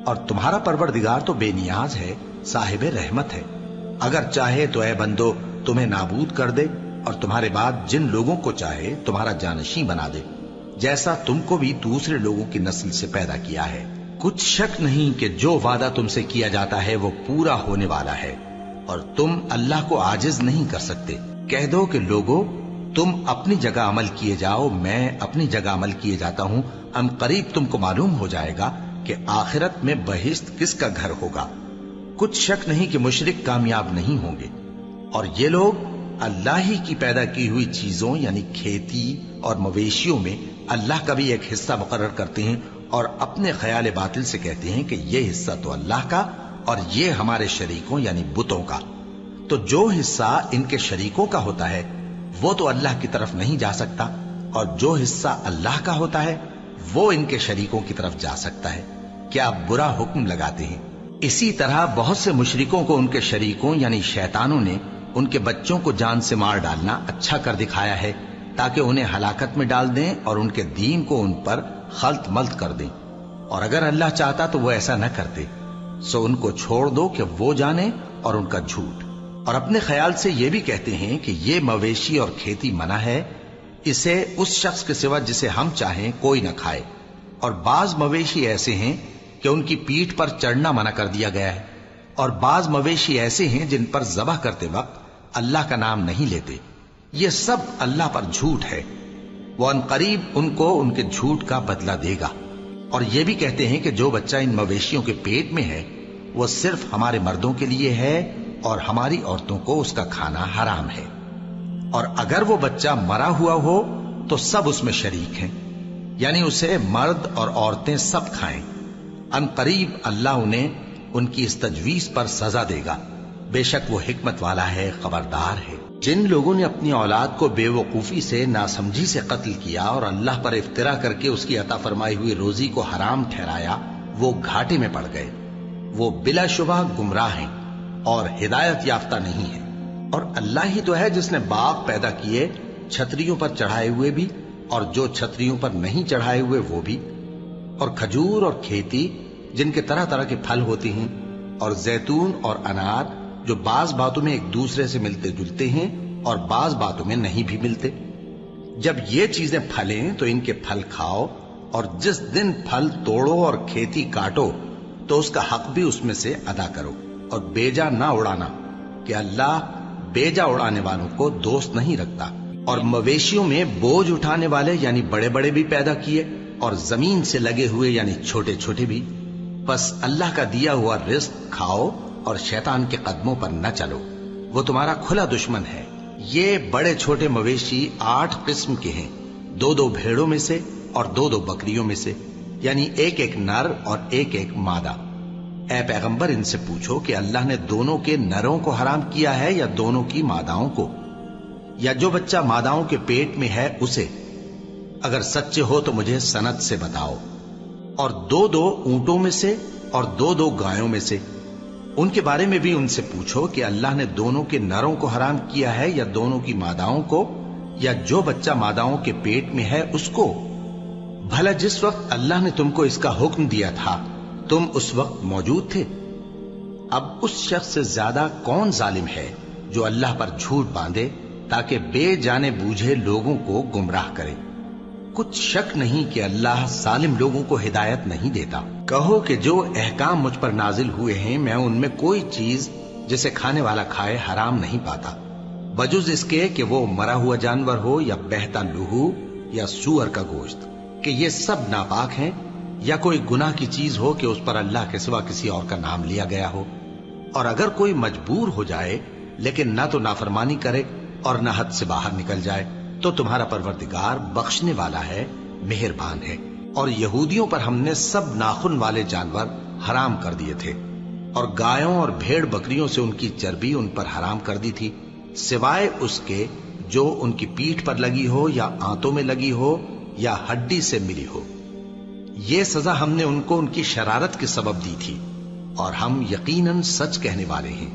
اور تمہارا پروردگار تو بے نیاز ہے، صاحب رحمت ہے۔ اگر چاہے تو اے بندو تمہیں نابود کر دے اور تمہارے بعد جن لوگوں کو چاہے تمہارا جانشین بنا دے، جیسا تم کو بھی دوسرے لوگوں کی نسل سے پیدا کیا ہے۔ کچھ شک نہیں کہ جو وعدہ تم سے کیا جاتا ہے وہ پورا ہونے والا ہے، اور تم اللہ کو عاجز نہیں کر سکتے۔ کہہ دو کہ لوگو تم اپنی جگہ عمل کیے جاؤ، میں اپنی جگہ عمل کیے جاتا ہوں، ان قریب تم کو معلوم ہو جائے گا کہ آخرت میں بہشت کس کا گھر ہوگا۔ کچھ شک نہیں کہ مشرک کامیاب نہیں ہوں گے، اور یہ لوگ اللہ ہی کی پیدا کی ہوئی چیزوں یعنی کھیتی اور مویشیوں میں اللہ کا بھی ایک حصہ مقرر کرتے ہیں، اور اپنے خیال باطل سے کہتے ہیں کہ یہ حصہ تو اللہ کا اور یہ ہمارے شریکوں یعنی بتوں کا۔ تو جو حصہ ان کے شریکوں کا ہوتا ہے وہ تو اللہ کی طرف نہیں جا سکتا، اور جو حصہ اللہ کا ہوتا ہے وہ ان کے شریکوں کی طرف جا سکتا ہے۔ کیا برا حکم لگاتے ہیں؟ اسی طرح بہت سے مشرکوں کو ان کے شریکوں یعنی شیطانوں نے ان کے بچوں کو جان سے مار ڈالنا اچھا کر دکھایا ہے، تاکہ انہیں ہلاکت میں ڈال دیں اور ان کے دین کو ان پر خلط ملط کر دیں، اور اگر اللہ چاہتا تو وہ ایسا نہ کرتے۔ سو ان کو چھوڑ دو کہ وہ جانے اور ان کا جھوٹ، اور اپنے خیال سے یہ بھی کہتے ہیں کہ یہ مویشی اور کھیتی منع ہے، اسے اس شخص کے سوا جسے ہم چاہیں کوئی نہ کھائے، اور بعض مویشی ایسے ہیں کہ ان کی پیٹھ پر چڑھنا منع کر دیا گیا ہے، اور بعض مویشی ایسے ہیں جن پر ذبح کرتے وقت اللہ کا نام نہیں لیتے۔ یہ سب اللہ پر جھوٹ ہے، وہ ان قریب ان کو ان کے جھوٹ کا بدلہ دے گا۔ اور یہ بھی کہتے ہیں کہ جو بچہ ان مویشیوں کے پیٹ میں ہے وہ صرف ہمارے مردوں کے لیے ہے اور ہماری عورتوں کو اس کا کھانا حرام ہے، اور اگر وہ بچہ مرا ہوا ہو تو سب اس میں شریک ہیں، یعنی اسے مرد اور عورتیں سب کھائیں۔ ان قریب اللہ انہیں ان کی اس تجویز پر سزا دے گا، بے شک وہ حکمت والا ہے، خبردار ہے۔ جن لوگوں نے اپنی اولاد کو بے وقوفی سے ناسمجھی سے قتل کیا اور اللہ پر افترا کر کے اس کی عطا فرمائی ہوئی روزی کو حرام ٹھہرایا، وہ گھاٹے میں پڑ گئے، وہ بلا شبہ گمراہ ہیں اور ہدایت یافتہ نہیں ہیں۔ اور اللہ ہی تو ہے جس نے باغ پیدا کیے، چھتریوں پر چڑھائے ہوئے بھی اور جو چھتریوں پر نہیں چڑھائے ہوئے وہ بھی، اور کھجور اور کھیتی جن کے طرح طرح کے پھل ہوتے ہیں، اور زیتون اور انار جو بعض باتوں میں ایک دوسرے سے ملتے جلتے ہیں اور بعض باتوں میں نہیں بھی ملتے۔ جب یہ چیزیں پھلیں تو ان کے پھل کھاؤ، اور جس دن پھل توڑو اور کھیتی کاٹو تو اس کا حق بھی اس میں سے ادا کرو، اور بیجا نہ اڑانا کہ اللہ بیجا اڑانے والوں کو دوست نہیں رکھتا۔ اور مویشیوں میں بوجھ اٹھانے والے یعنی بڑے بڑے بھی پیدا کیے، اور زمین سے لگے ہوئے یعنی چھوٹے چھوٹے بھی۔ بس اللہ کا دیا ہوا رزق کھاؤ اور شیطان کے قدموں پر نہ چلو، وہ تمہارا کھلا دشمن ہے۔ یہ بڑے چھوٹے مویشی 8 قسم کے ہیں، 2 بھیڑوں میں سے اور 2 بکریوں میں سے، یعنی ایک نر اور ایک مادہ۔ اے پیغمبر ان سے پوچھو کہ اللہ نے دونوں کے نروں کو حرام کیا ہے یا دونوں کی ماداؤں کو، یا جو بچہ ماداؤں کے پیٹ میں ہے اسے؟ اگر سچے ہو تو مجھے سند سے بتاؤ۔ اور 2 اونٹوں میں سے اور 2 گایوں میں سے، ان کے بارے میں بھی ان سے پوچھو کہ اللہ نے دونوں کے نروں کو حرام کیا ہے یا دونوں کی ماداؤں کو، یا جو بچہ ماداؤں کے پیٹ میں ہے اس کو؟ بھلا جس وقت اللہ نے تم کو اس کا حکم دیا تھا تم اس وقت موجود تھے؟ اب اس شخص سے زیادہ کون ظالم ہے جو اللہ پر جھوٹ باندھے تاکہ بے جانے بوجھے لوگوں کو گمراہ کرے۔ کچھ شک نہیں کہ اللہ ظالم لوگوں کو ہدایت نہیں دیتا۔ کہو کہ جو احکام مجھ پر نازل ہوئے ہیں میں ان میں کوئی چیز جسے کھانے والا کھائے حرام نہیں پاتا، بجز اس کے کہ وہ مرا ہوا جانور ہو یا بہتا لہو یا سور کا گوشت، کہ یہ سب ناپاک ہیں، یا کوئی گناہ کی چیز ہو کہ اس پر اللہ کے سوا کسی اور کا نام لیا گیا ہو۔ اور اگر کوئی مجبور ہو جائے لیکن نہ تو نافرمانی کرے اور نہ حد سے باہر نکل جائے تو تمہارا پروردگار بخشنے والا ہے، مہربان ہے۔ اور یہودیوں پر ہم نے سب ناخن والے جانور حرام کر دیے تھے، اور گایوں اور بھیڑ بکریوں سے ان کی چربی ان پر حرام کر دی تھی، سوائے اس کے جو ان کی پیٹھ پر لگی ہو یا آنتوں میں لگی ہو یا ہڈی سے ملی ہو۔ یہ سزا ہم نے ان کو ان کی شرارت کے سبب دی تھی، اور ہم یقیناً سچ کہنے والے ہیں۔